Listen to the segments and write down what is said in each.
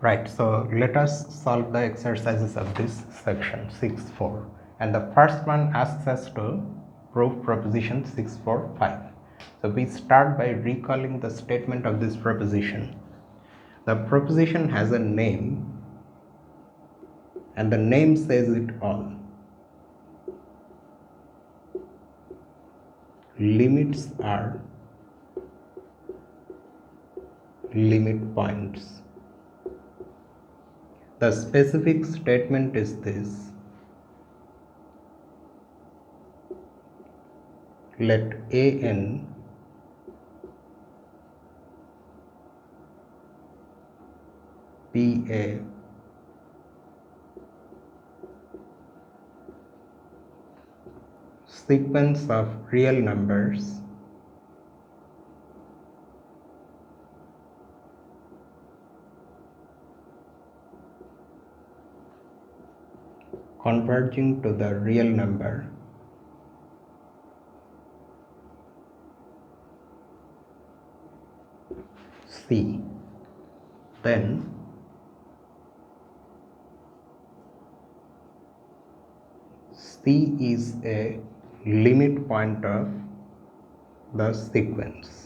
Right, so let us solve the exercises of this section 6.4, and the first one asks us to prove proposition 6.4.5. So we start by recalling the statement of this proposition. The proposition has a name and the name says it all. Limits are limit points. The specific statement is this: let an be a sequence of real numbers converging to the real number C. Then C is a limit point of the sequence.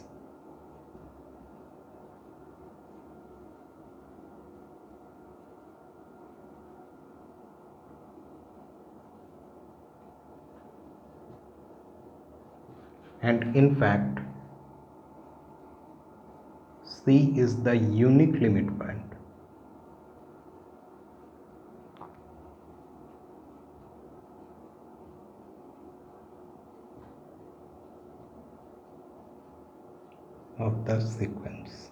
And in fact, C is the unique limit point. Of the sequence.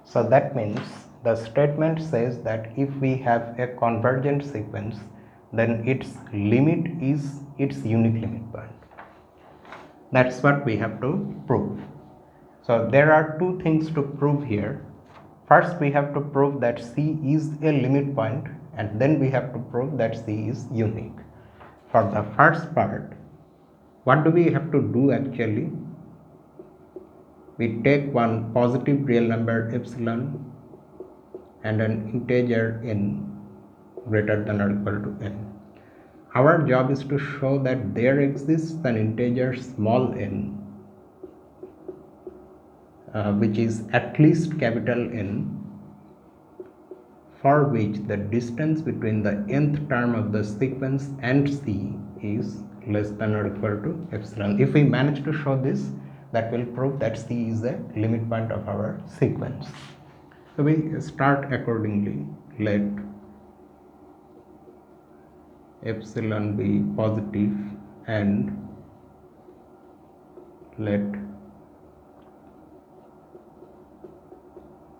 So that means the statement says that if we have a convergent sequence, then its limit is its unique limit point. That's what we have to prove. So there are two things to prove here. First, we have to prove that C is a limit point, and then we have to prove that C is unique. For the first part, what do we have to do actually? We take one positive real number epsilon and an integer n greater than or equal to n. Our job is to show that there exists an integer small n which is at least capital N, for which the distance between the nth term of the sequence and C is less than or equal to epsilon. If we manage to show this, that will prove that C is a limit point of our sequence. So we start accordingly. Let epsilon be positive and let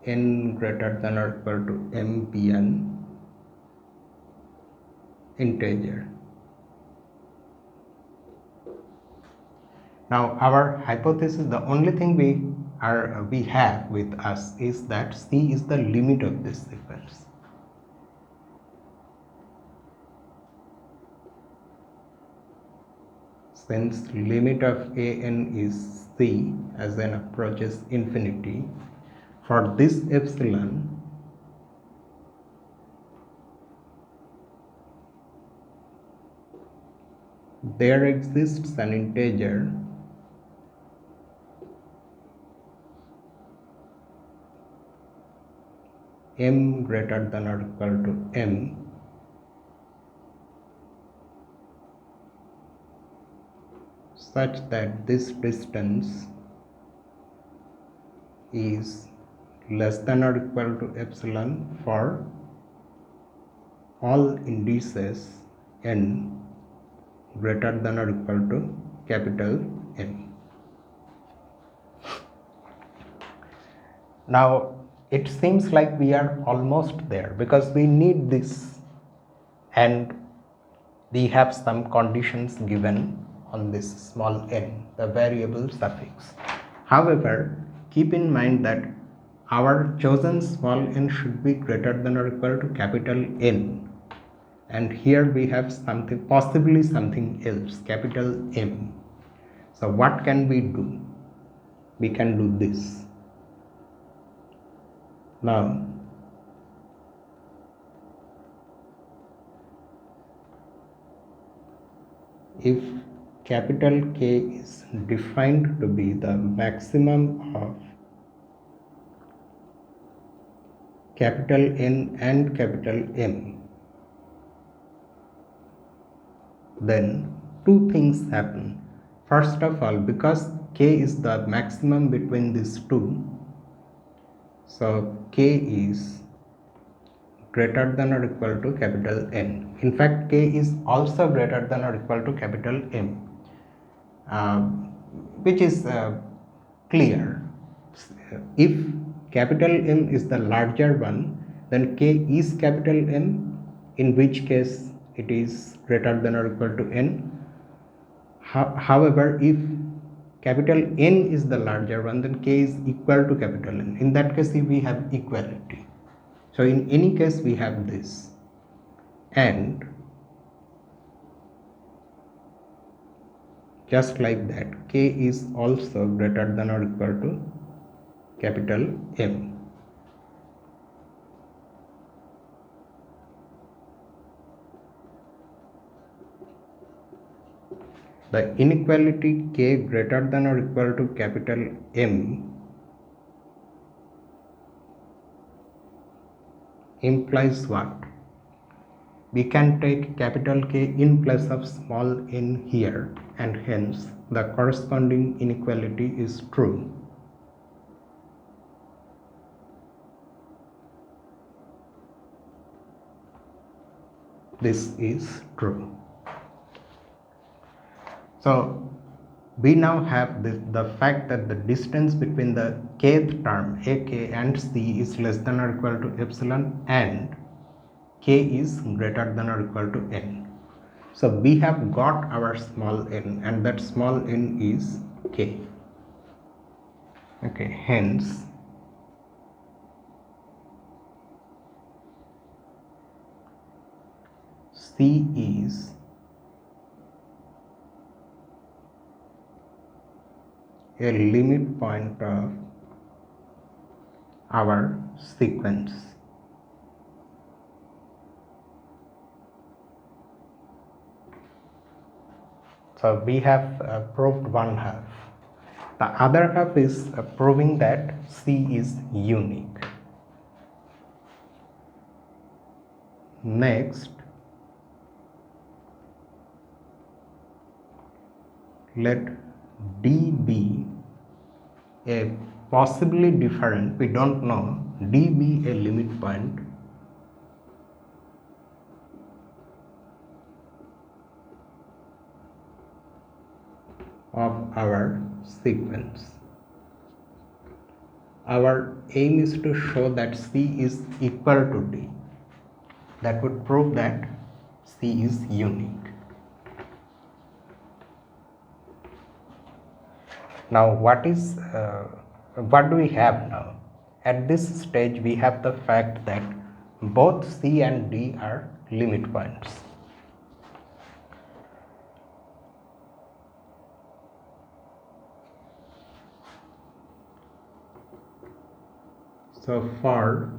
n greater than or equal to m be an integer. Now our hypothesis, the only thing we have with us is that C is the limit of this sequence. Since limit of an is C as n approaches infinity, for this epsilon there exists an integer m greater than or equal to m such that this distance is less than or equal to epsilon for all indices n greater than or equal to capital N. Now it seems like we are almost there because we need this and we have some conditions given on this small n, the variable suffix. However, keep in mind that our chosen small n should be greater than or equal to capital N, and here we have something, possibly something else, capital M. So what can we do? We can do this. Now if capital K is defined to be the maximum of capital N and capital M, then two things happen. First of all, because K is the maximum between these two, so K is greater than or equal to capital N. In fact, K is also greater than or equal to capital M, which is clear. If capital M is the larger one, then K is capital M, in which case it is greater than or equal to N. However, if capital N is the larger one, then K is equal to capital N. In that case, we have equality. So in any case, we have this, and just like that, K is also greater than or equal to capital M. The inequality K greater than or equal to capital M implies what? We can take capital K in place of small n here, and hence the corresponding inequality is true. This is true. So we now have the fact that the distance between the kth term ak and c is less than or equal to epsilon, and K is greater than or equal to N. So we have got our small n, and that small n is K. Okay, hence C is a limit point of our sequence. So we have proved one half. The other half is proving that C is unique. Next, let D be a possibly different, we don't know, D be a limit point of our sequence. Our aim is to show that C is equal to D. That would prove that C is unique. Now what do we have now? At this stage we have the fact that both C and D are limit points. So for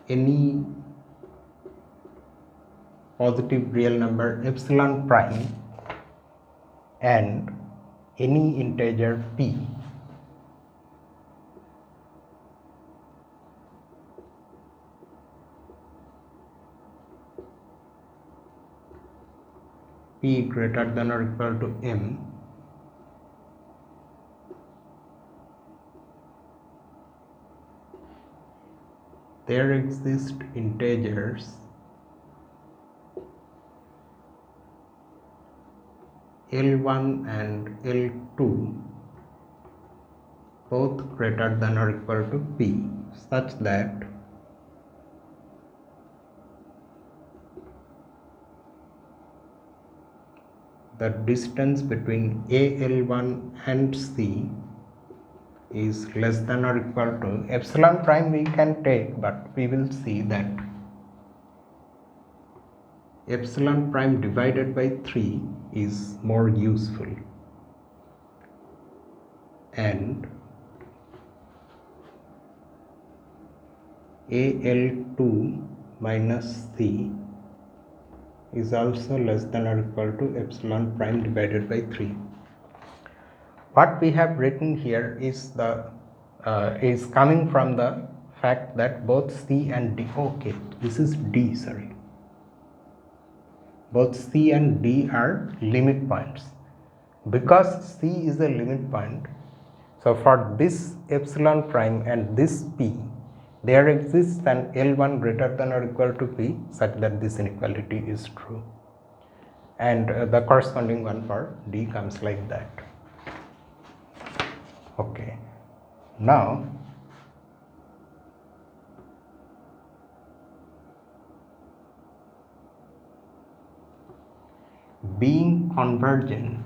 any positive real number epsilon prime and any integer p, p greater than or equal to m, there exist integers L1 and L2 both greater than or equal to p, such that the distance between Al1 and C is less than or equal to epsilon prime. We can take, but we will see that epsilon prime divided by 3 is more useful, and AL2 minus C is also less than or equal to epsilon prime divided by 3. What we have written here is is coming from the fact that both C and D, okay, this is D, sorry. Both C and D are limit points. Because C is a limit point, so for this epsilon prime and this P, there exists an L1 greater than or equal to P such that this inequality is true. And the corresponding one for D comes like that. Okay. Now, being convergent,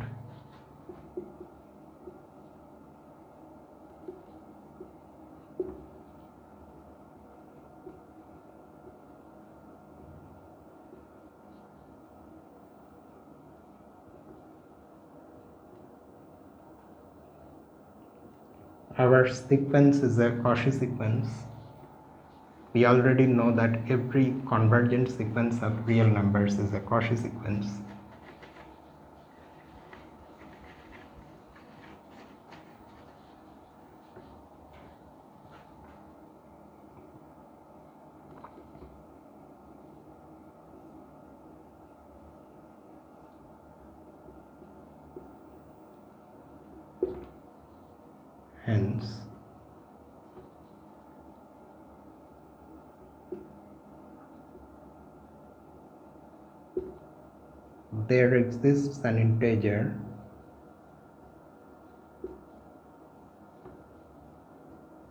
our sequence is a Cauchy sequence. We already know that every convergent sequence of real numbers is a Cauchy sequence. Hence, there exists an integer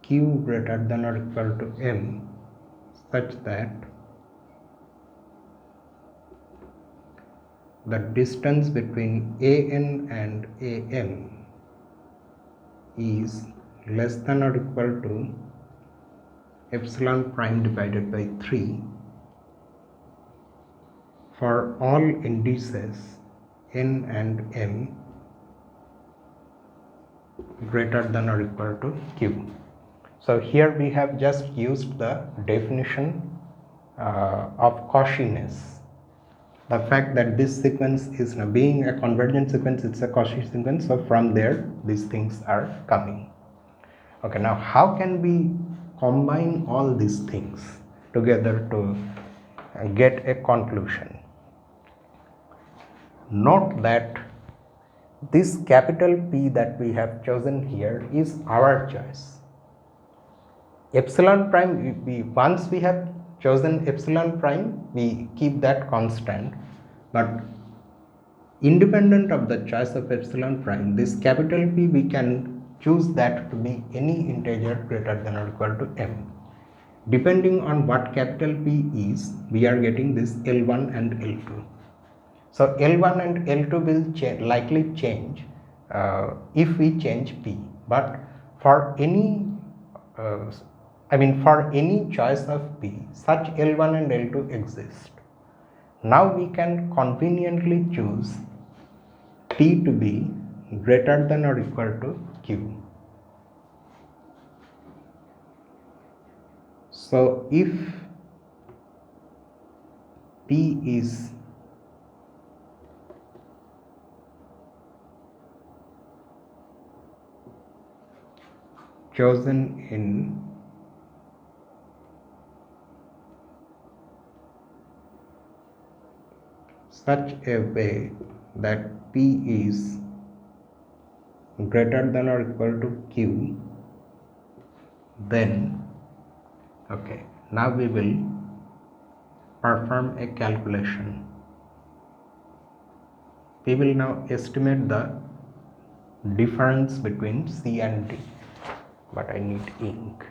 q greater than or equal to m such that the distance between an and am is less than or equal to epsilon prime divided by 3 for all indices n and m greater than or equal to q. So here we have just used the definition of Cauchiness. The fact that this sequence is now being a convergent sequence, it's a Cauchy sequence, so from there these things are coming. Okay, now how can we combine all these things together to get a conclusion? Note that this capital P that we have chosen here is our choice. Epsilon prime, once we have chosen epsilon prime, we keep that constant, but independent of the choice of epsilon prime, this capital P, we can choose that to be any integer greater than or equal to m. Depending on what capital P is, we are getting this L1 and L2. So L1 and L2 will likely change if we change P, but for any for any choice of P, such L1 and L2 exist. Now we can conveniently choose P to be greater than or equal to Q. So if P is chosen in such a way that P is greater than or equal to Q, then okay, now we will perform a calculation. We will now estimate the difference between C and D, but I need ink.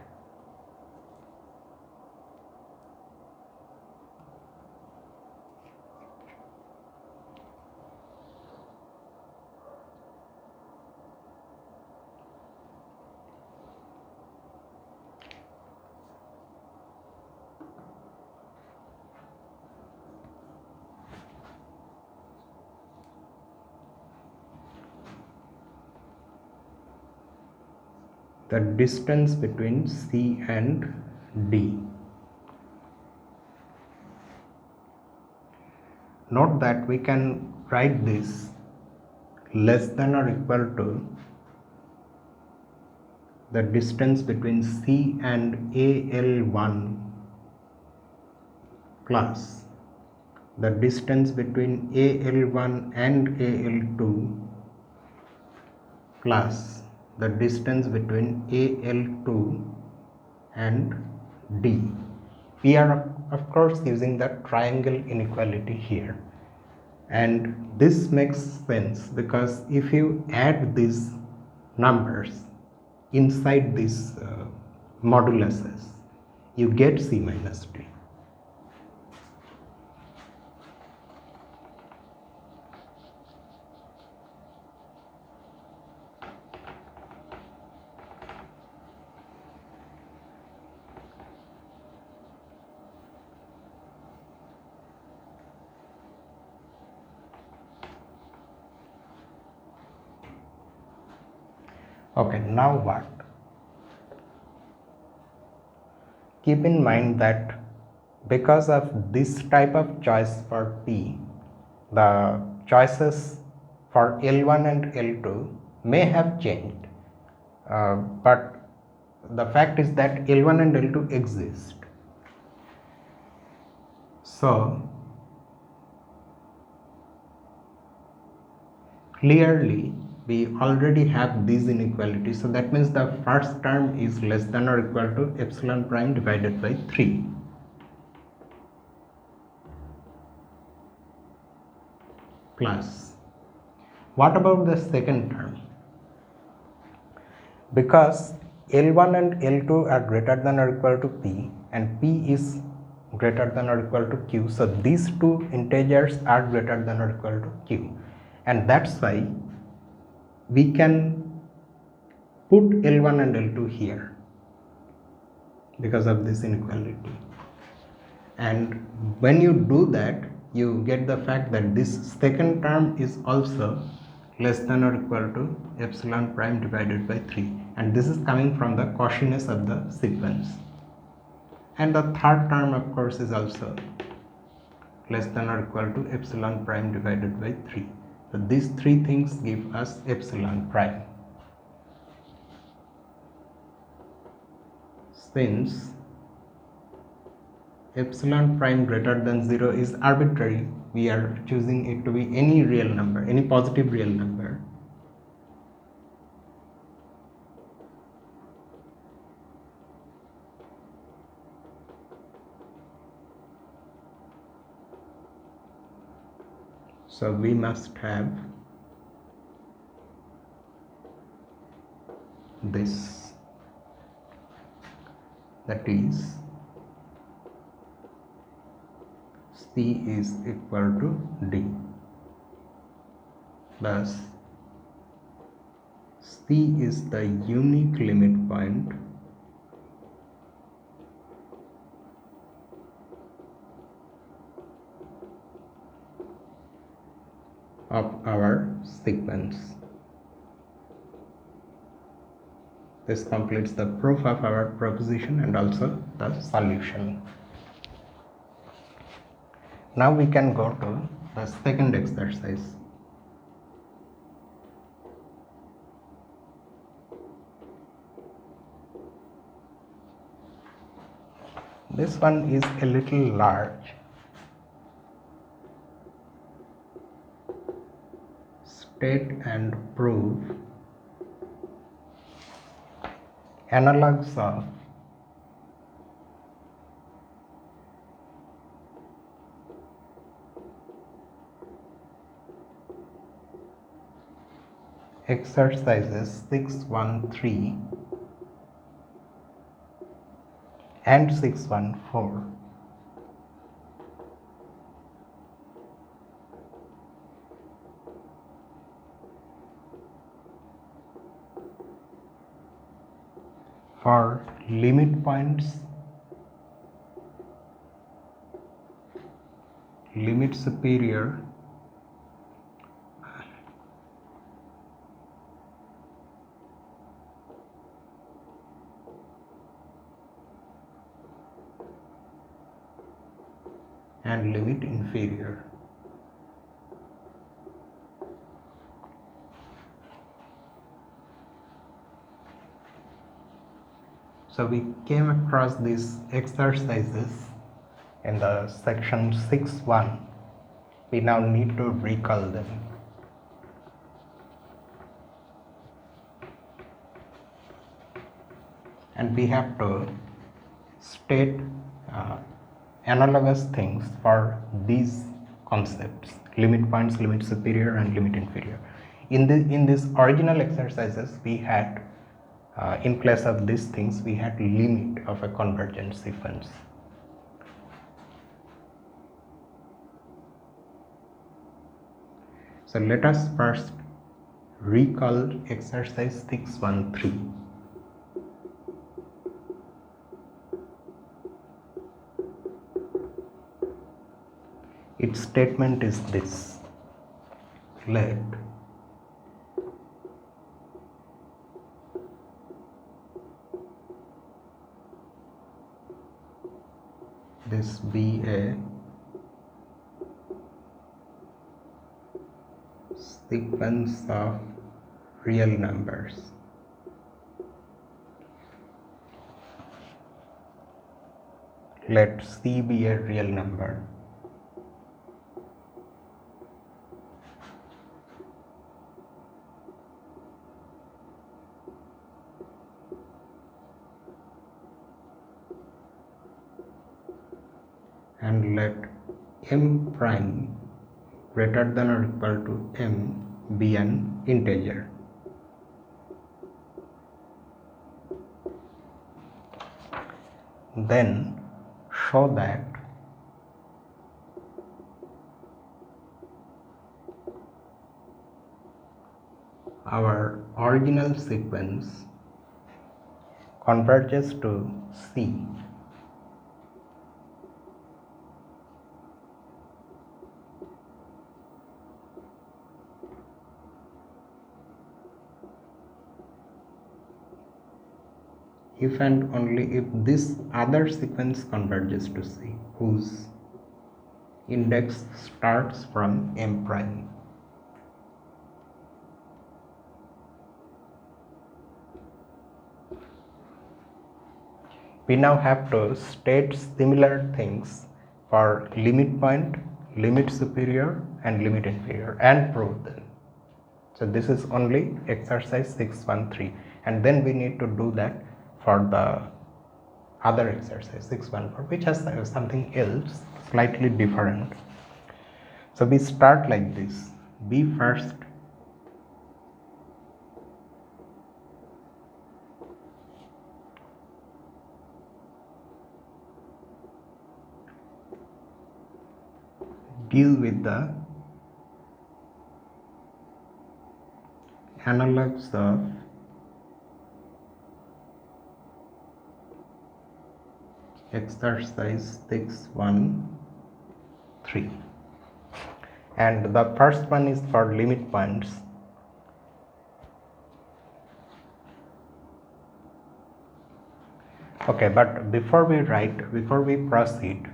The distance between C and D. note that we can write this less than or equal to the distance between C and AL1 plus the distance between AL1 and AL2 plus the distance between AL2 and D. We are of course using the triangle inequality here, and this makes sense because if you add these numbers inside these moduluses, you get C minus D. Okay, now what? Keep in mind that because of this type of choice for P, the choices for L1 and L2 may have changed, but the fact is that L1 and L2 exist. So clearly we already have these inequalities, so that means the first term is less than or equal to epsilon prime divided by 3. Plus, what about the second term? Because L1 and L2 are greater than or equal to P and P is greater than or equal to Q, so these two integers are greater than or equal to Q, and that's why we can put L1 and L2 here because of this inequality. And when you do that, you get the fact that this second term is also less than or equal to epsilon prime divided by 3, and this is coming from the Cauchiness of the sequence. And the third term of course is also less than or equal to epsilon prime divided by 3. So these three things give us epsilon prime. Since epsilon prime greater than 0 is arbitrary, we are choosing it to be any real number, any positive real number. So we must have this, that is C is equal to D, thus C is the unique limit point of our sequence. This completes the proof of our proposition and also the solution. Now we can go to the second exercise. This one is a little large. State and prove analogues of exercises 613 and 614. For limit points, limit superior, and limit inferior. So we came across these exercises in the section 6.1. We now need to recall them. And we have to state analogous things for these concepts: limit points, limit superior and limit inferior. In these original exercises, we had in place of these things we had limit of a convergent sequence. So let us first recall exercise 6.1.3. Its statement is this: let this be a sequence of real numbers. Let C be a real number. And let M prime greater than or equal to M be an integer. Then show that our original sequence converges to C if and only if this other sequence converges to C, whose index starts from M prime. We now have to state similar things for limit point, limit superior and limit inferior and prove them. So this is only exercise 6.1.3, and then we need to do that for the other exercise 6.1.4, which has something else slightly different. So we start like this: B first, deal with the analogues of exercise 6.1.3, and the first one is for limit points. Okay, but before we proceed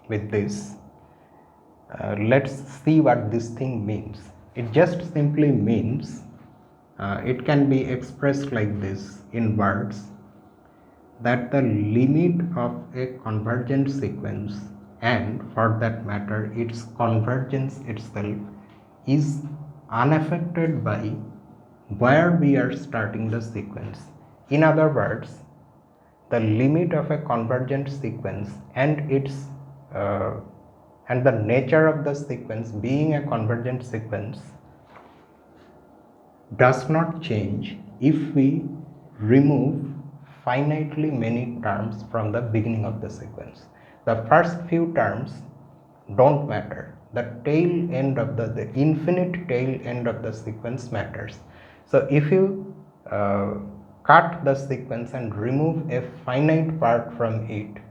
with this, let's see what this thing means. It just simply means, it can be expressed like this in words, that the limit of a convergent sequence, and for that matter its convergence itself, is unaffected by where we are starting the sequence. In other words, the limit of a convergent sequence and its and the nature of the sequence being a convergent sequence does not change if we remove finitely many terms from the beginning of the sequence. The first few terms don't matter. The tail end of the infinite tail end of the sequence matters. So if you cut the sequence and remove a finite part from it,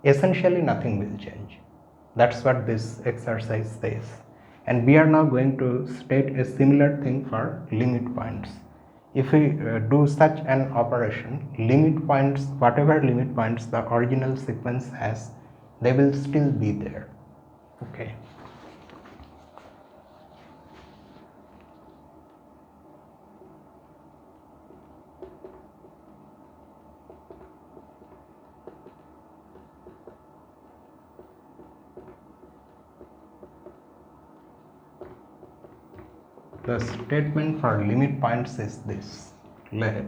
essentially nothing will change. That's what this exercise says. And we are now going to state a similar thing for limit points. If we do such an operation, limit points, whatever limit points the original sequence has, they will still be there. Okay. The statement for limit points is this: let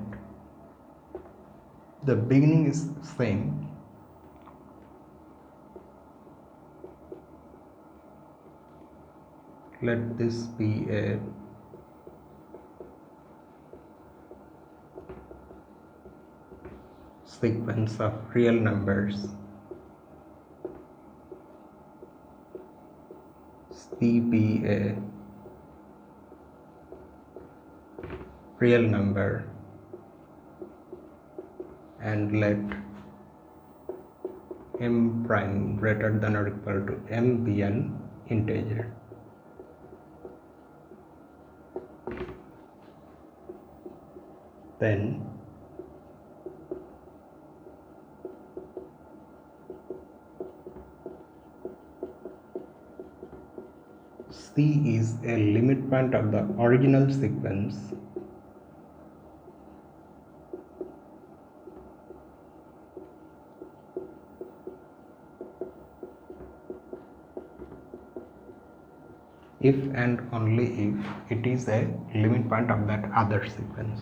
the beginning is same, let this be a sequence of real numbers, C be a real number, and let m prime greater than or equal to m be an integer. Then C is a limit point of the original sequence if and only if it is a limit point of that other sequence.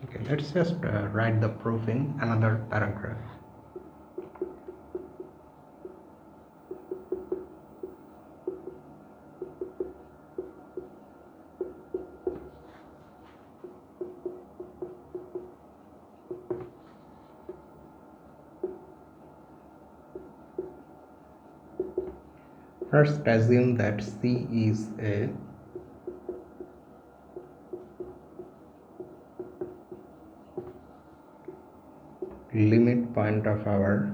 Okay, let's just write the proof in another paragraph. First, assume that C is a limit point of our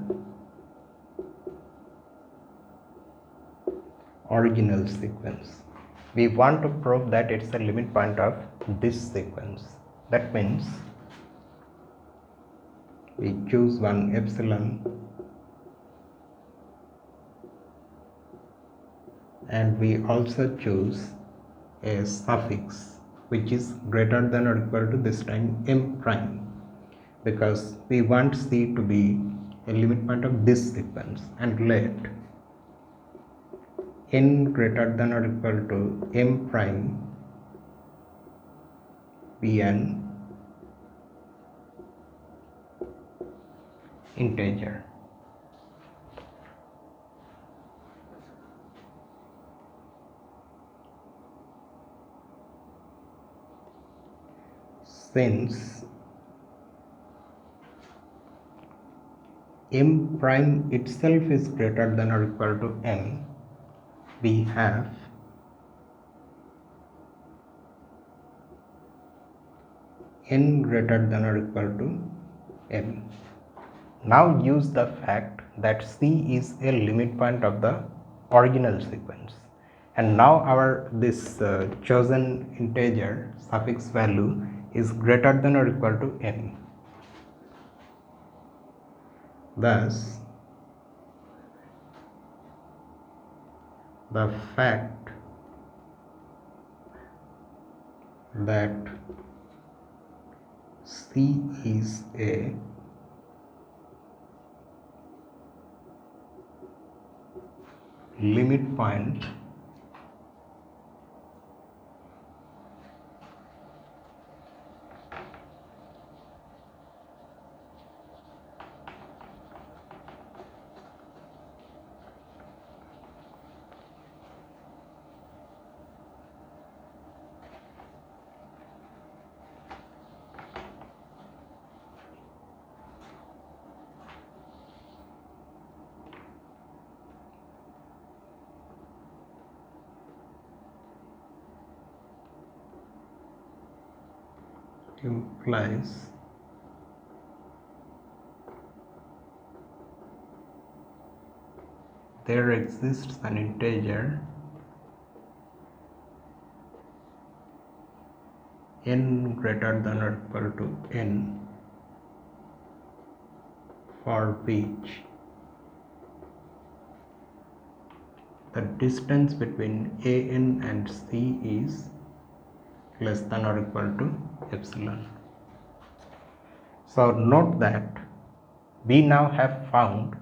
original sequence. We want to prove that it's a limit point of this sequence. That means we choose one epsilon and we also choose a suffix which is greater than or equal to this time m prime, because we want C to be a limit point of this sequence, and let n greater than or equal to m prime be an integer. Since m prime itself is greater than or equal to m, we have n greater than or equal to m. Now use the fact that C is a limit point of the original sequence, and now our this chosen integer suffix value is greater than or equal to m. Thus, the fact that C is a limit point implies there exists an integer n greater than or equal to n for which the distance between an and c is less than or equal to epsilon. So note that we now have found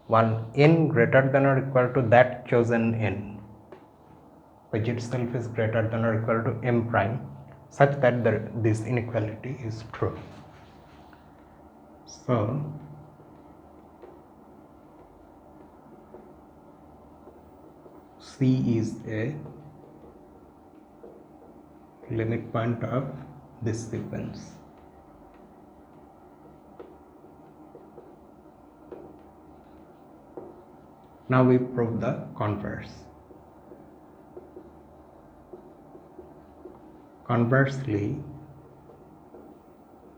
one n greater than or equal to that chosen n, which itself is greater than or equal to m prime, such that this inequality is true. So C is a limit point of this sequence. Now we prove the converse. Conversely,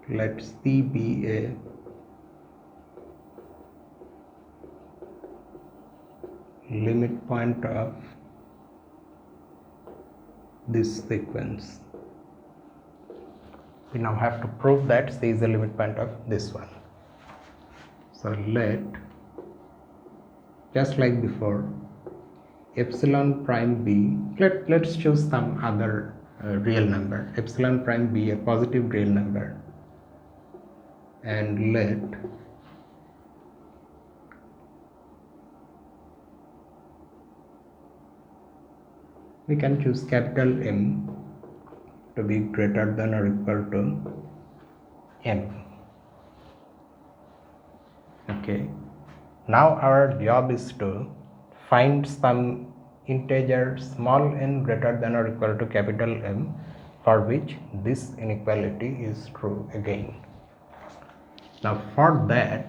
let C be a limit point of this sequence. We now have to prove that C is a limit point of this one. So let, just like before, epsilon prime be, let's choose some other real number. Epsilon prime be a positive real number, and let we can choose capital M to be greater than or equal to M. Okay, now our job is to find some integer small n greater than or equal to capital M for which this inequality is true again. Now for that,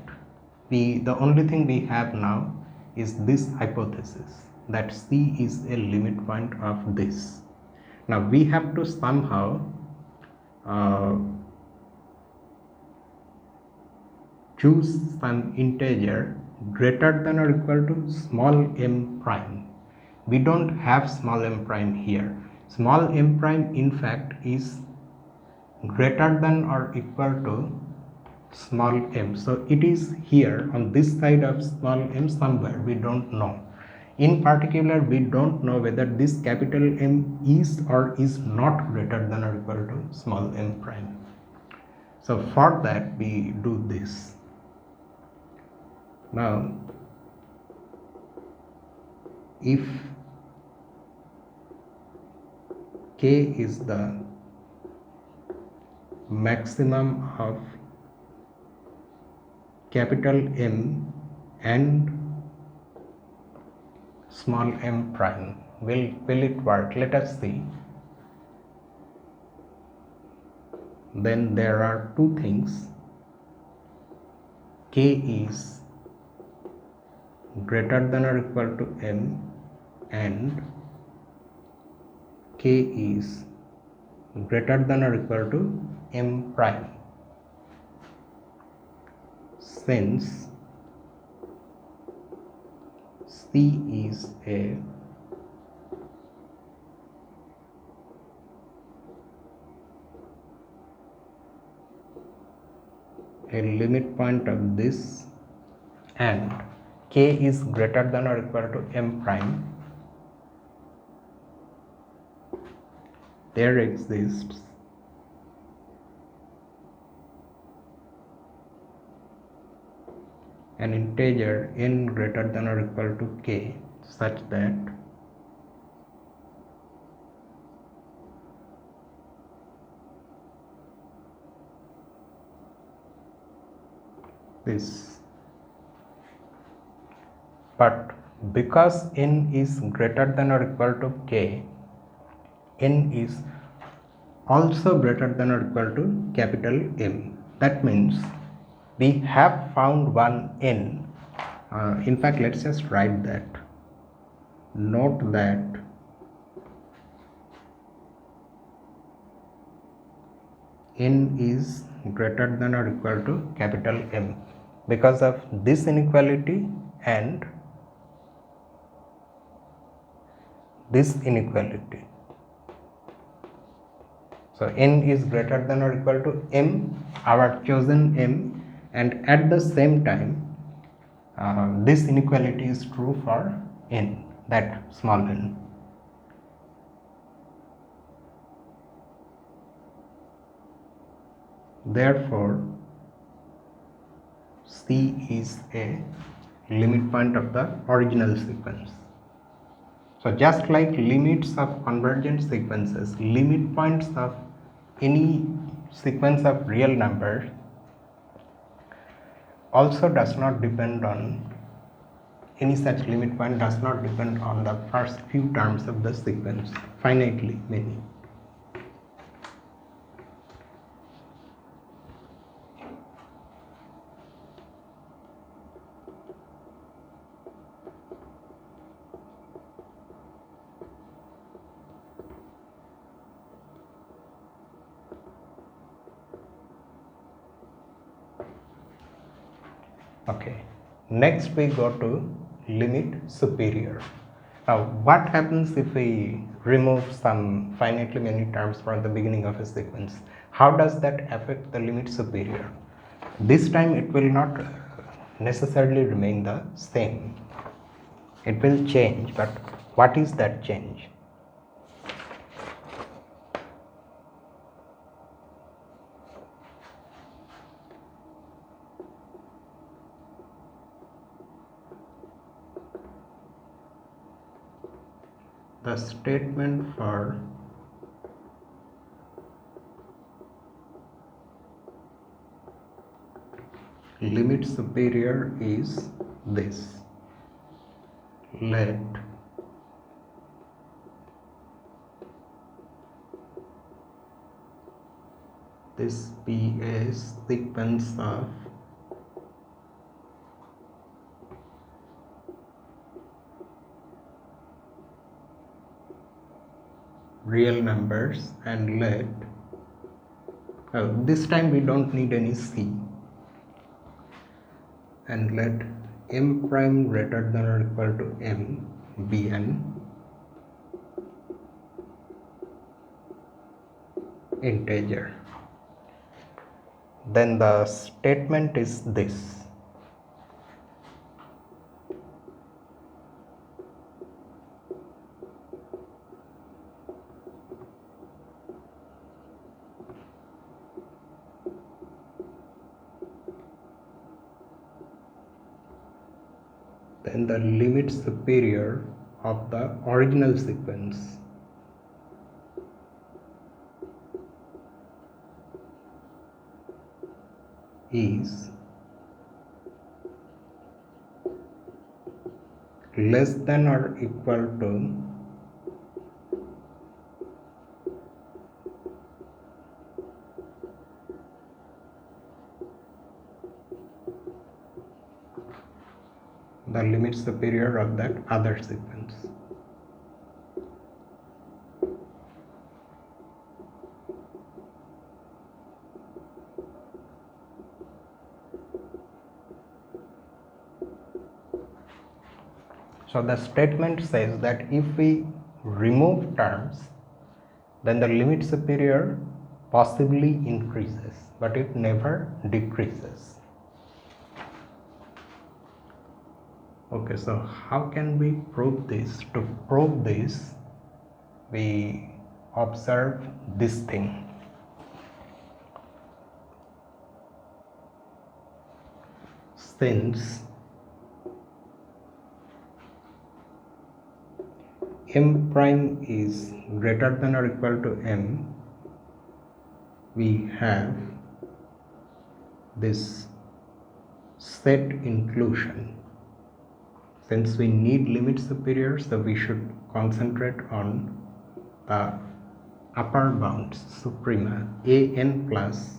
the only thing we have now is this hypothesis that C is a limit point of this. Now we have to somehow choose some integer greater than or equal to small m prime. We don't have small m prime here. Small m prime in fact is greater than or equal to small m. So it is here on this side of small m somewhere, we don't know. In particular, we don't know whether this capital M is or is not greater than or equal to small m prime. So for that we do this. Now if k is the maximum of capital M and small m prime, will it work? Let us see. Then there are two things. K is greater than or equal to M and K is greater than or equal to M prime. Since C is a limit point of this and K is greater than or equal to M prime, there exists an integer n greater than or equal to k such that this, but because n is greater than or equal to k, n is also greater than or equal to capital M. That means we have found one n. In fact, let's just write that. Note that n is greater than or equal to capital M because of this inequality and this inequality. So n is greater than or equal to m, our chosen m, and at the same time this inequality is true for n, that small n. Therefore, C is a limit point of the original sequence. So just like limits of convergent sequences, limit points of any sequence of real numbers also does not depend on, any such limit point does not depend on the first few terms of the sequence, finitely many. Okay, next we go to limit superior. Now what happens if we remove some finitely many terms from the beginning of a sequence? How does that affect the limit superior? This time it will not necessarily remain the same. It will change, but what is that change? The statement for limit superior is this: let this be a sequence of real numbers, and let this time we don't need any C, and let m prime greater than or equal to m be an integer. Then the statement is this: then the limit superior of the original sequence is less than or equal to the limit superior of that other sequence. So the statement says that if we remove terms, then the limit superior possibly increases, but it never decreases. Okay, so how can we prove this? To prove this, we observe this thing. Since m prime is greater than or equal to m, we have this set inclusion. Since we need limit superior, so we should concentrate on the upper bounds suprema, an plus,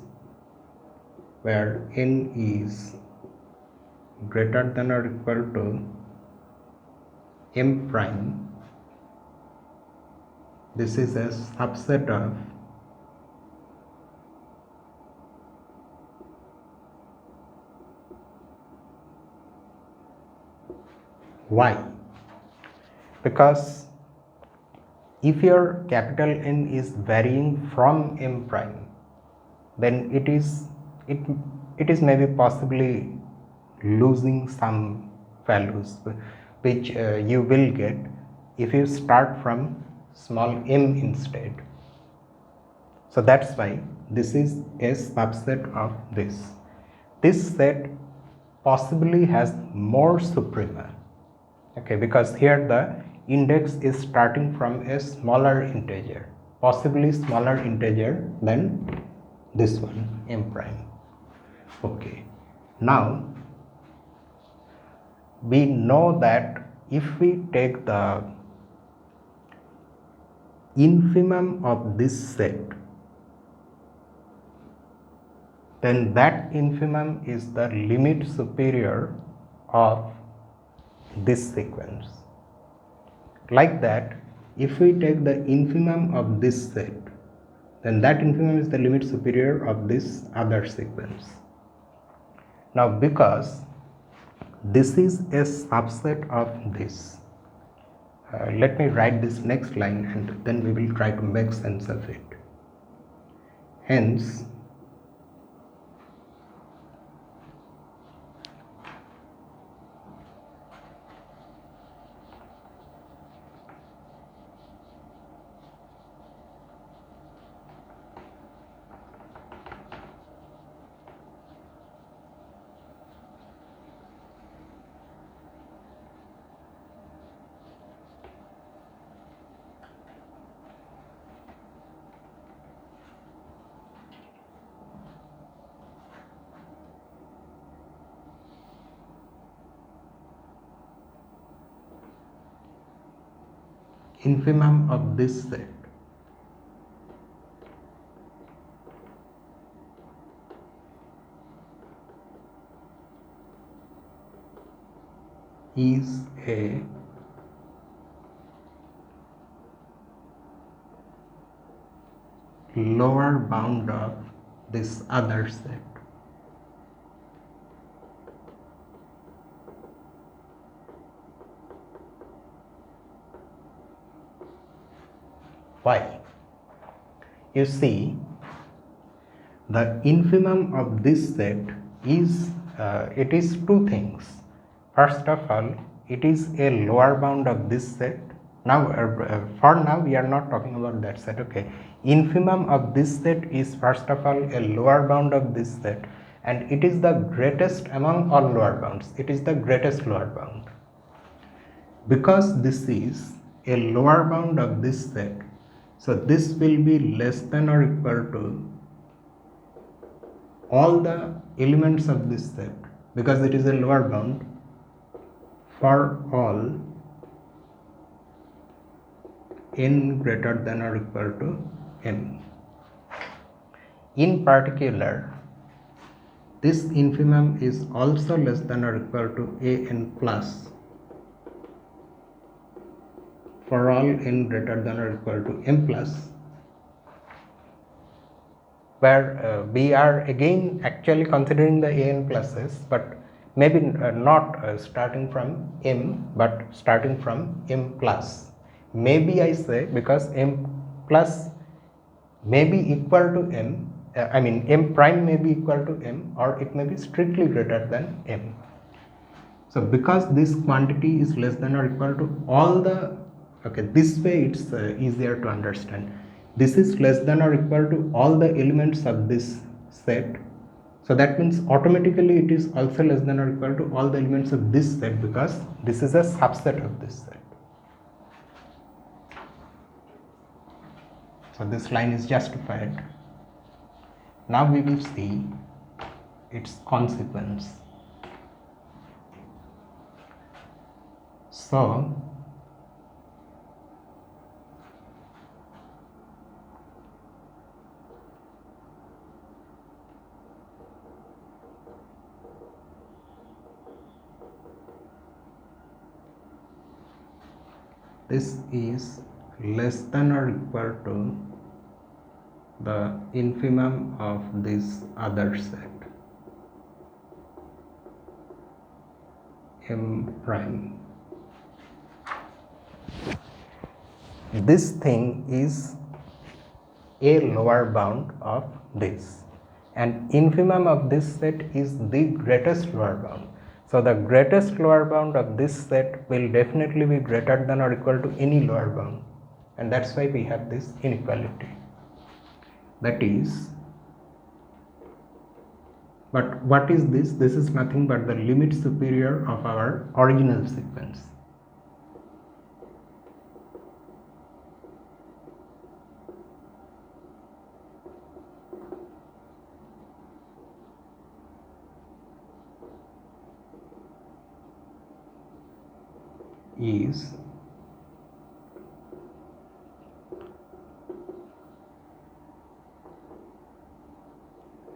where n is greater than or equal to m prime. This is a subset of y, because if your capital N is varying from M prime, then it is maybe possibly losing some values which you will get if you start from small m instead. So that's why this is a subset of this. This set possibly has more suprema, okay, because here the index is starting from a smaller integer, possibly smaller integer than this one, m prime. Okay, now we know that if we take the infimum of this set, then that infimum is the limit superior of this sequence. Like that, if we take the infimum of this set, then that infimum is the limit superior of this other sequence. Now, because this is a subset of this, let me write this next line and then we will try to make sense of it. Hence, infimum of this set is a lower bound of this other set. Why? You see, the infimum of this set is it is two things. First of all, it is a lower bound of this set. Now, for now, we are not talking about that set. Okay, infimum of this set is first of all a lower bound of this set, and it is the greatest among all lower bounds. It is the greatest lower bound. Because this is a lower bound of this set, so this will be less than or equal to all the elements of this set, because it is a lower bound for all n greater than or equal to m. In particular, this infimum is also less than or equal to an plus for all n greater than or equal to m plus, where we are again actually considering the an pluses, but maybe not starting from m, but starting from m plus. Maybe I say because m plus may be equal to m, m prime may be equal to m, or it may be strictly greater than m. So because this quantity is less than or equal to all the, okay, this way it's easier to understand. This is less than or equal to all the elements of this set. So that means automatically it is also less than or equal to all the elements of this set, because this is a subset of this set. So this line is justified. Now we will see its consequence. So this is less than or equal to the infimum of this other set, m prime. this thing is a lower bound of this, and infimum of this set is the greatest lower bound. So the greatest lower bound of this set will definitely be greater than or equal to any lower bound, and that's why we have this inequality. That is, but what is this? This is nothing but the limit superior of our original sequence. Is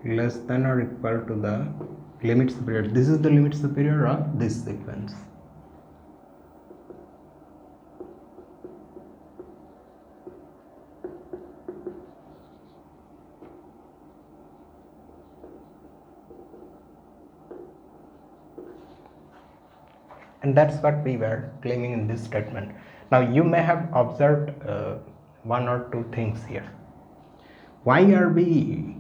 less than or equal to the limit superior. This is the limit superior of this sequence. And that's what we were claiming in this statement. Now you may have observed one or two things here. Why are we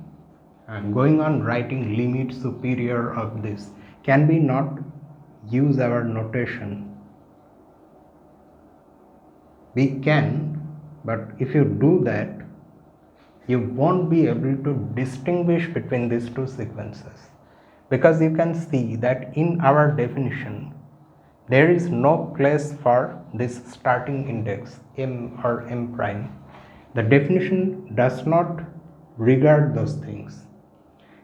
going on writing limit superior of this? Can we not use our notation? We can, but if you do that, you won't be able to distinguish between these two sequences, because you can see that in our definition there is no place for this starting index m or m prime. The definition does not regard those things,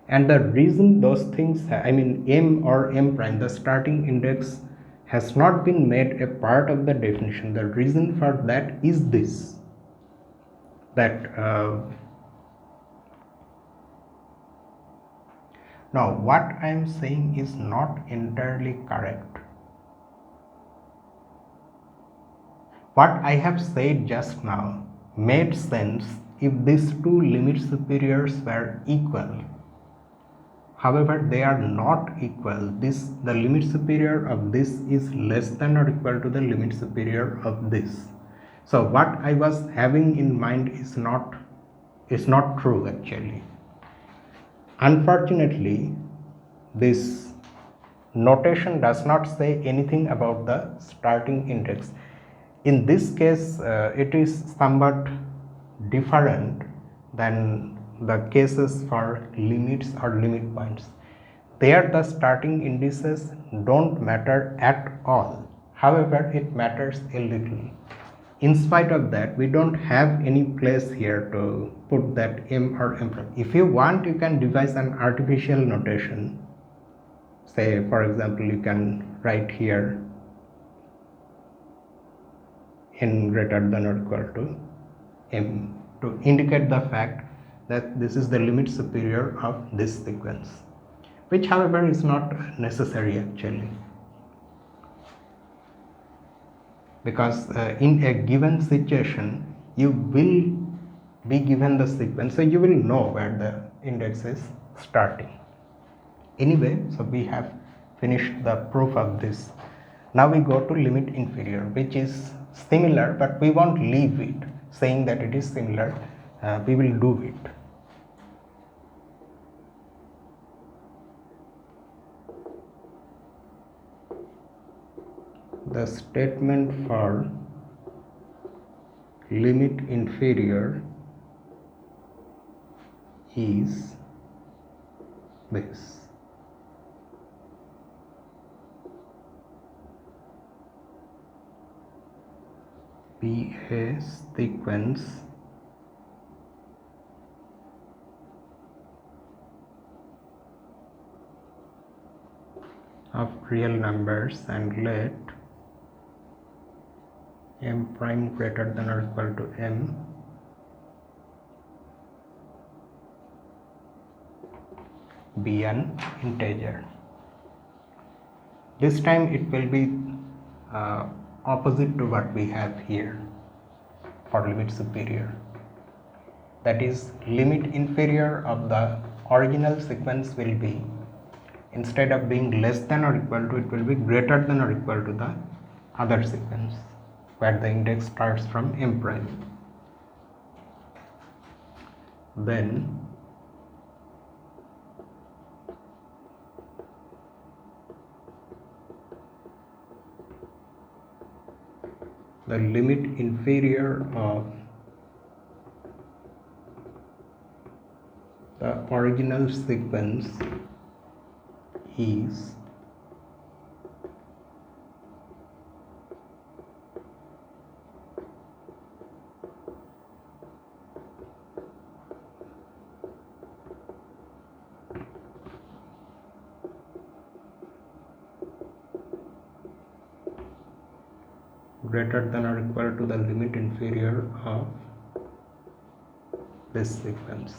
and the reason those things, m or m prime, the starting index, has not been made a part of the definition, the reason for that is this, that now what I am saying is not entirely correct. What I have said just now made sense if these two limit superiors were equal. However, they are not equal. The limit superior of this is less than or equal to the limit superior of this. So what I was having in mind is not true actually. Unfortunately, this notation does not say anything about the starting index. In this case, it is somewhat different than the cases for limits or limit points. There the starting indices don't matter at all. However, it matters a little. In spite of that, we don't have any place here to put that m or m prime. If you want, you can devise an artificial notation. Say, for example, you can write here n greater than or equal to m to indicate the fact that this is the limit superior of this sequence, which however is not necessary actually, because in a given situation you will be given the sequence, so you will know where the index is starting. Anyway, so we have finished the proof of this. Now we go to limit inferior, which is similar, but we won't leave it saying that it is similar. We will do it. The statement for limit inferior is this. Be a sequence of real numbers and let m prime greater than or equal to m be an integer. This time it will be opposite to what we have here for limit superior. That is, limit inferior of the original sequence will be, instead of being less than or equal to, it will be greater than or equal to the other sequence, where the index starts from m prime. Then the limit inferior of the original sequence is greater than or equal to the limit inferior of this sequence.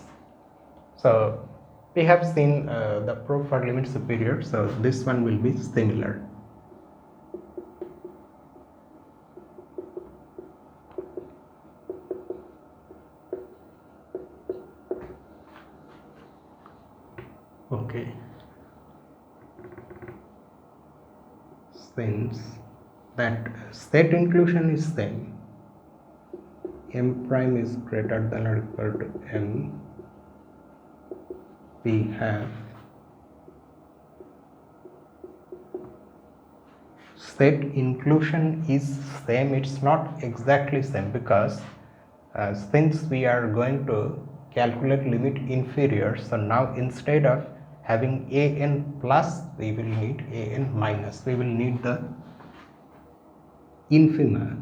So we have seen the proof for limit superior, so this one will be similar. Okay, since that set inclusion is same, m prime is greater than or equal to m, we have set inclusion is same. It's not exactly same because since we are going to calculate limit inferior, so now instead of having an plus, we will need an minus. We will need the infima,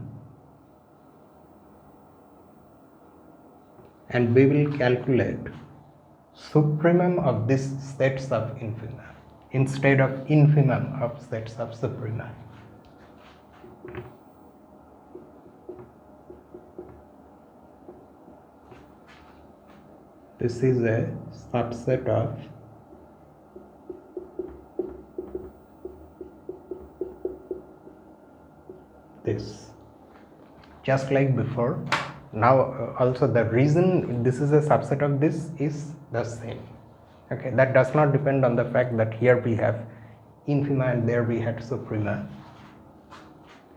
and we will calculate supremum of these sets of infima instead of infimum of sets of suprema. This is a subset of this, just like before. Now also the reason this is a subset of this is the same. Okay, that does not depend on the fact that here we have infima and there we had suprema.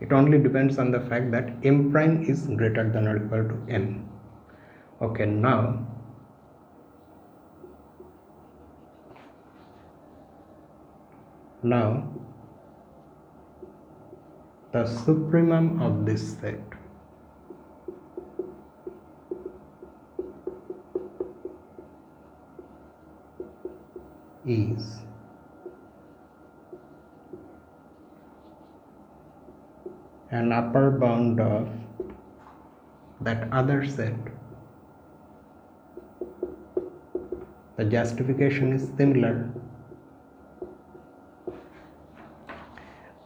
It only depends on the fact that m prime is greater than or equal to m. Okay, now the supremum of this set is an upper bound of that other set. The justification is similar.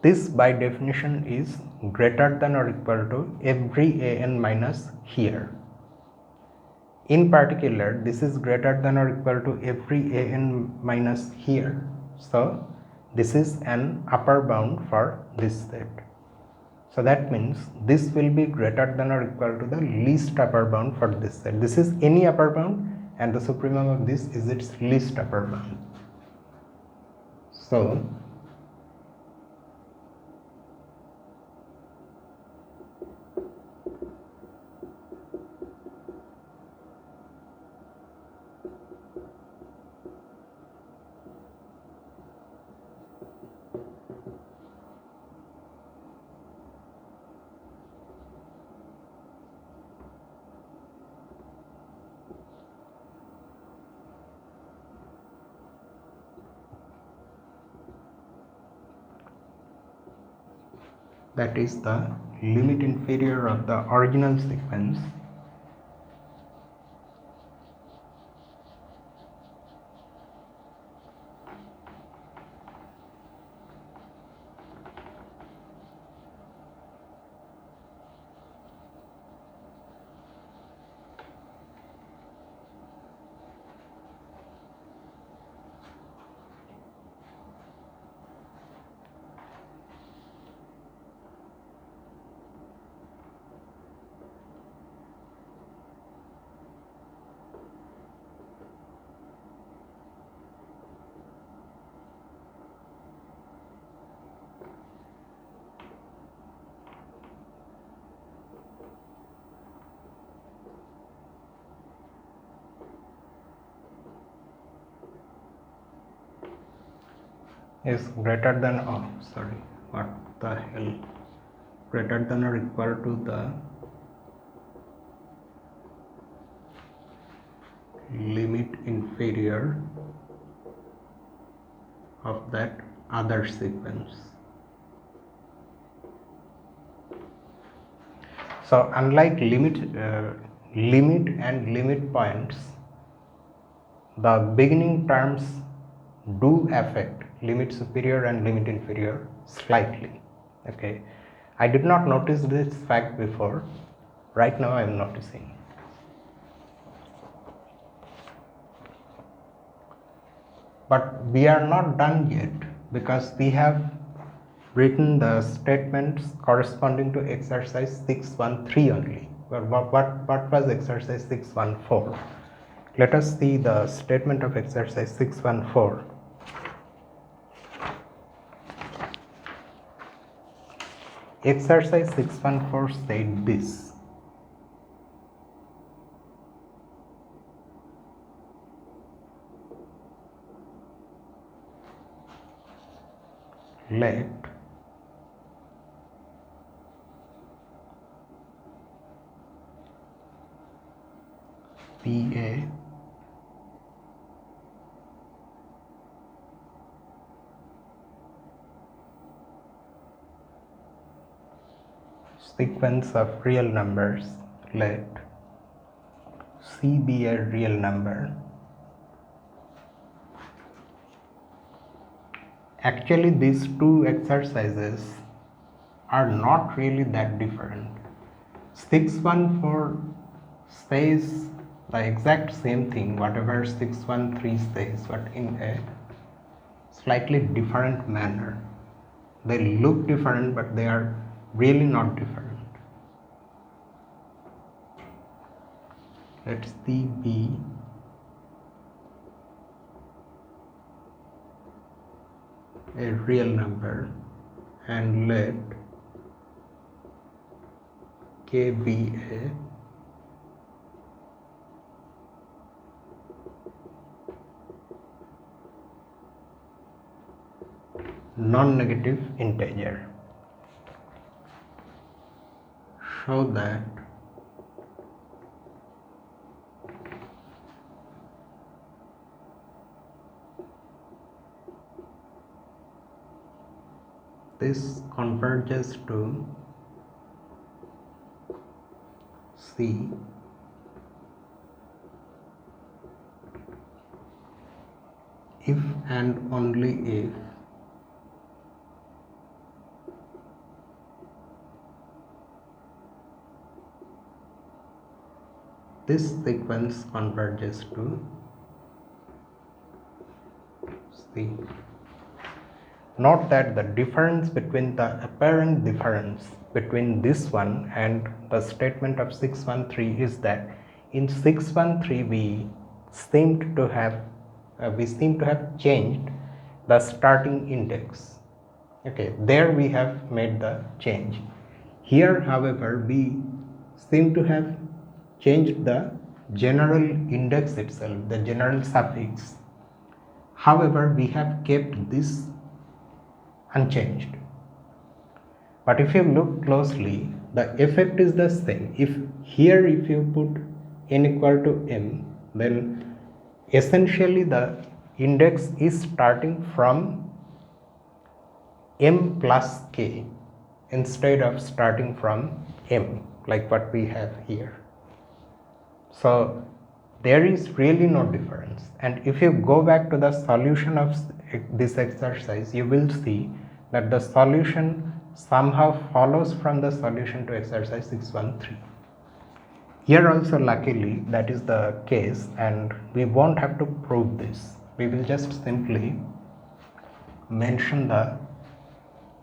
This by definition is greater than or equal to every an minus here. In particular, this is greater than or equal to every an minus here. So this is an upper bound for this set. So that means this will be greater than or equal to the least upper bound for this set. This is any upper bound and the supremum of this is its least upper bound. So that is the limit inferior of the original sequence is greater than, oh sorry, what the hell, greater than or equal to the limit inferior of that other sequence. So unlike limit and limit points, the beginning terms do affect limit superior and limit inferior slightly. Okay, I did not notice this fact before. Right now I am noticing. But we are not done yet, because we have written the statements corresponding to exercise 613 only. But what was exercise 614? Let us see the statement of exercise 614. Exercise 614 said this: let be a sequence of real numbers, let C be a real number. Actually, these two exercises are not really that different. 614 says the exact same thing, whatever 613 says, but in a slightly different manner. They look different, but they are really not different. Let C be a real number and let K be a non-negative integer. Show that this converges to C if and only if this sequence converges to C. Note that the difference between the apparent difference between this one and the statement of 613 is that in 613 we seem to have changed the starting index. Okay, there we have made the change. Here, however, we seem to have changed the general index itself, the general suffix. However, we have kept this unchanged. But if you look closely, the effect is the same. If you put n equal to m, then essentially the index is starting from m plus k instead of starting from m, like what we have here. So there is really no difference. And if you go back to the solution of this exercise, you will see that the solution somehow follows from the solution to exercise 613. Here also, luckily, that is the case, and we won't have to prove this. We will just simply mention the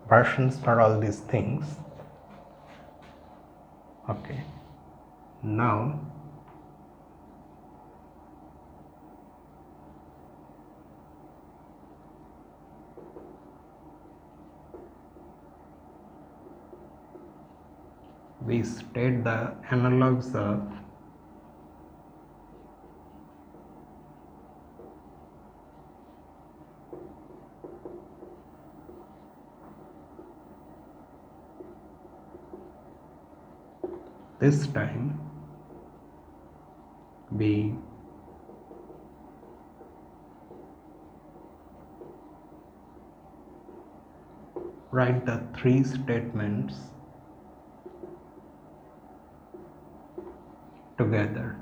versions for all these things. Okay, now we state the analogues of This time we write the three statements together.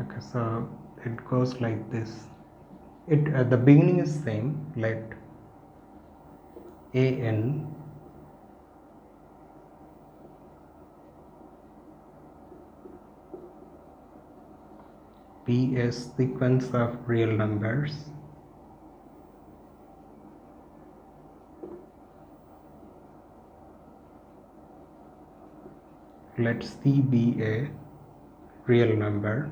Okay, so it goes like this. It at the beginning is same. Let an be a sequence of real numbers let C be a real number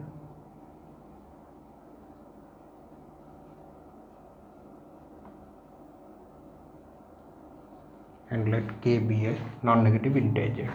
and let K be a non-negative integer.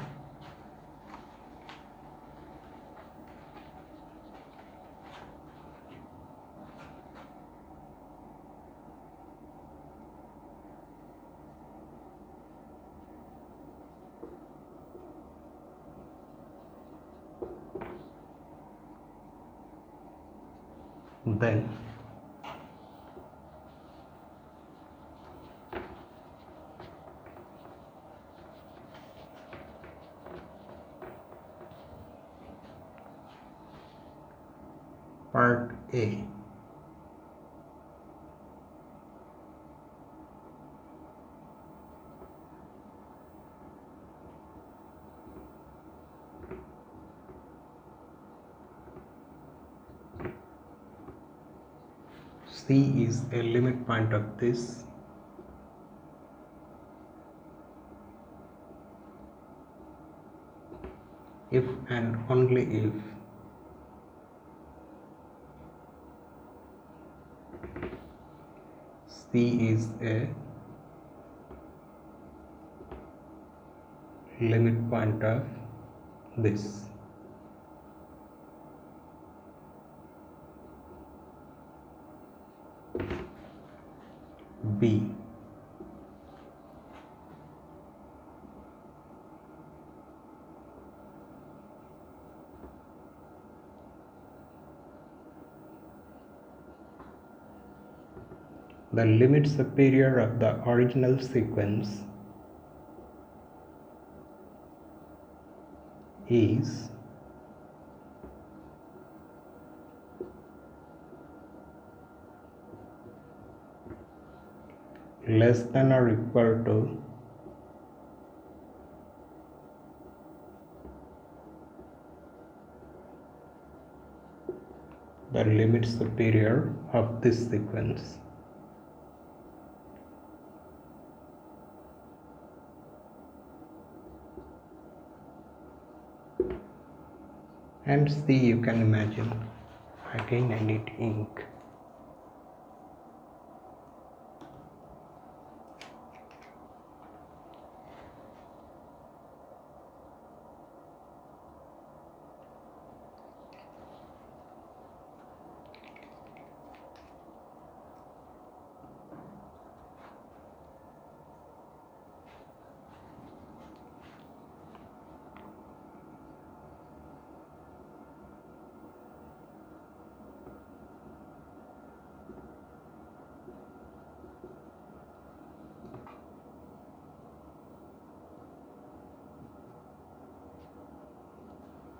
Then part A, C is a limit point of this if and only if C is a limit point of this. B, the limit superior of the original sequence is less than or equal to the limit superior of this sequence. And C, you can imagine, again I need ink.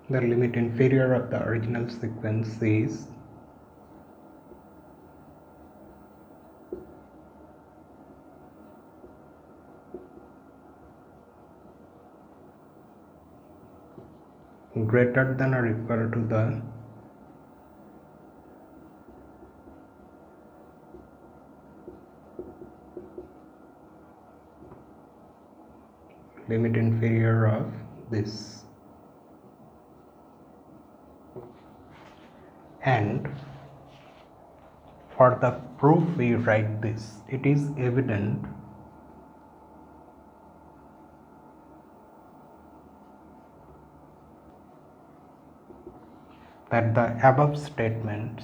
The limit inferior of the original sequence is greater than or equal to the limit inferior of this. And for the proof we write this. It is evident that the above statements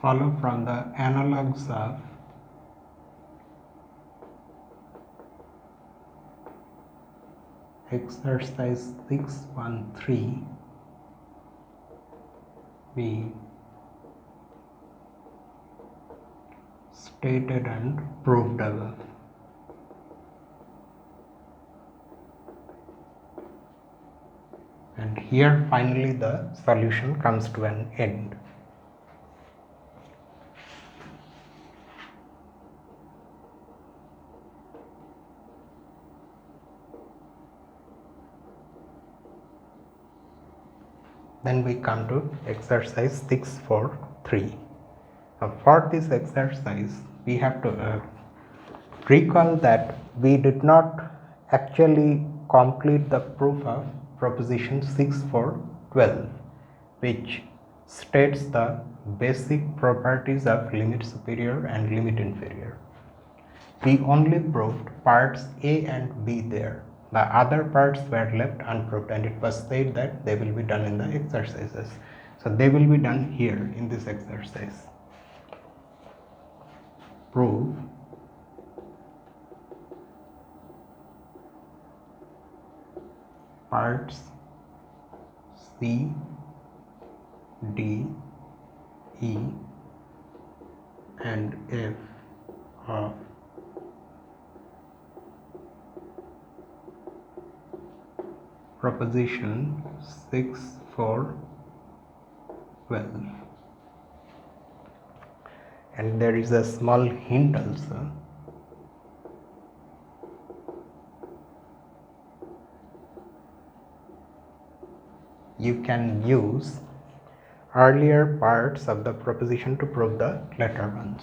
follow from the analogues of exercise 613 be stated and proved above. And here finally the solution comes to an end. Then we come to exercise 643. For this exercise, we have to recall that we did not actually complete the proof of proposition 6.4.12, which states the basic properties of limit superior and limit inferior. We only proved parts A and B there. The other parts were left unproved, and it was said that they will be done in the exercises. So they will be done here in this exercise. Prove parts C, D, E and F of proposition 6.4.12. And there is a small hint also. You can use earlier parts of the proposition to prove the later ones.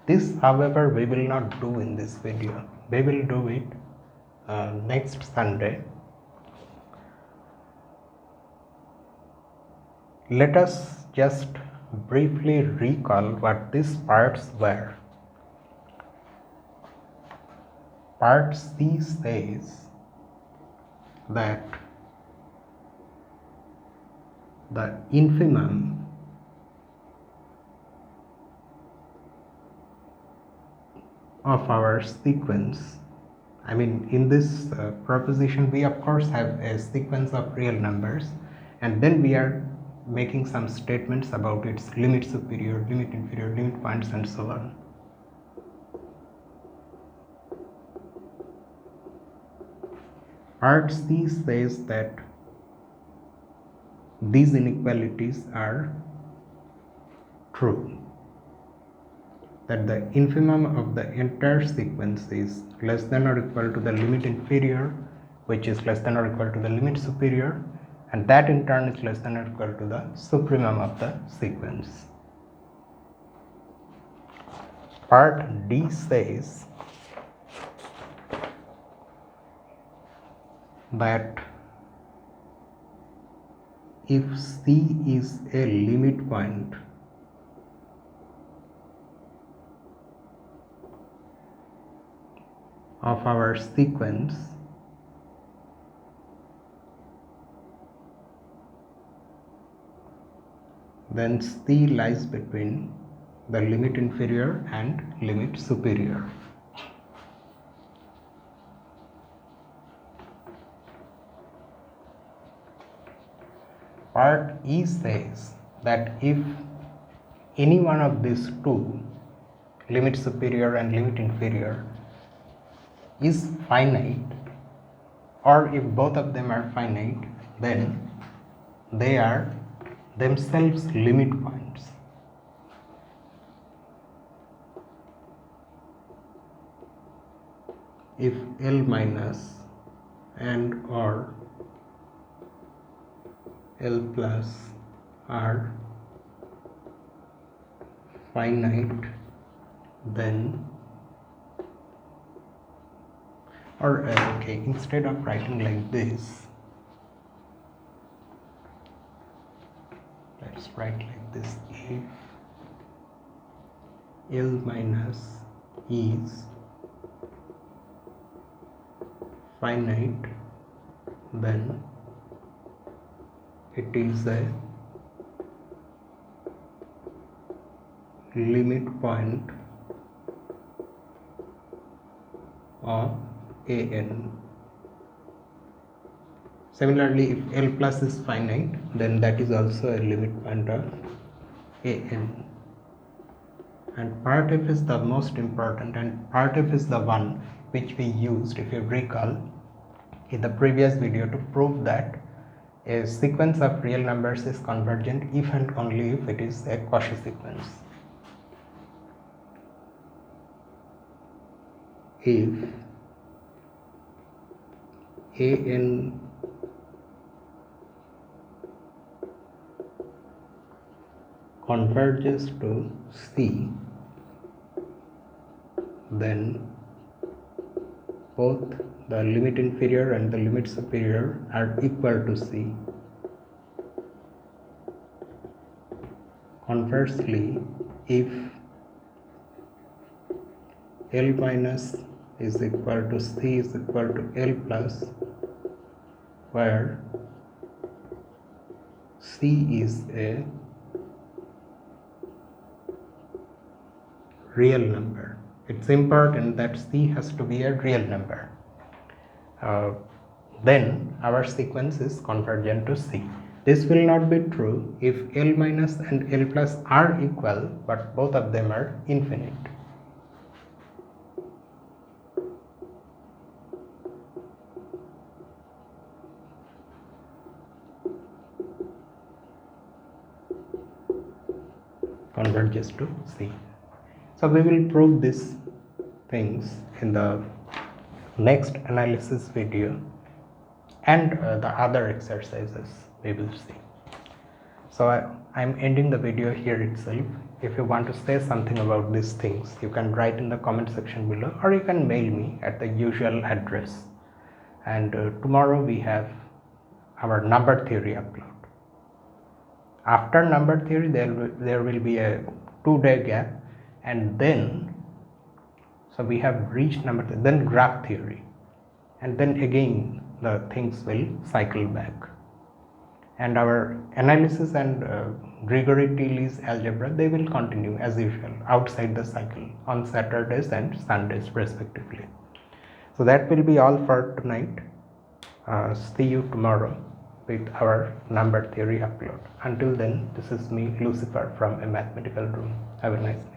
This, however, we will not do in this video. We will do it next Sunday. Let us just briefly recall what these parts were. Part C says that the infimum of our sequence, in this proposition we of course have a sequence of real numbers, and then we are making some statements about its limit superior, limit inferior, limit points and so on. Part C says that these inequalities are true, that the infimum of the entire sequence is less than or equal to the limit inferior, which is less than or equal to the limit superior, and that in turn is less than or equal to the supremum of the sequence. Part D says that if C is a limit point of our sequence, then C lies between the limit inferior and limit superior. Part E says that if any one of these two, limit superior and limit inferior, is finite, or if both of them are finite, then they are themselves limit points. If L minus and or L plus are finite, then Or okay, instead of writing like this, let's write like this: if L minus is finite, then it is a limit point of an. Similarly, if L plus is finite, then that is also a limit point of an. And part f is the most important, and part f is the one which we used, if you recall, in the previous video to prove that a sequence of real numbers is convergent if and only if it is a Cauchy sequence. If an converges to C, then both the limit inferior and the limit superior are equal to C. Conversely, if L minus is equal to C is equal to L plus, where C is a real number. It's important that C has to be a real number. Then our sequence is convergent to C. This will not be true if L minus and L plus are equal, but both of them are infinite. Converges to C. So we will prove these things in the next analysis video, and the other exercises we will see. So I'm ending the video here itself. If you want to say something about these things, you can write in the comment section below, or you can mail me at the usual address. And tomorrow we have our number theory upload. After number theory there will be a 2-day gap, and then so we have reached number theory, then graph theory, and then again the things will cycle back. And our analysis and Grigori-Tilly's algebra, they will continue as usual outside the cycle on Saturdays and Sundays respectively. So that will be all for tonight. See you tomorrow with our number theory upload. Until then, this is me, Lucifer, from A Mathematical Room. Have a nice day.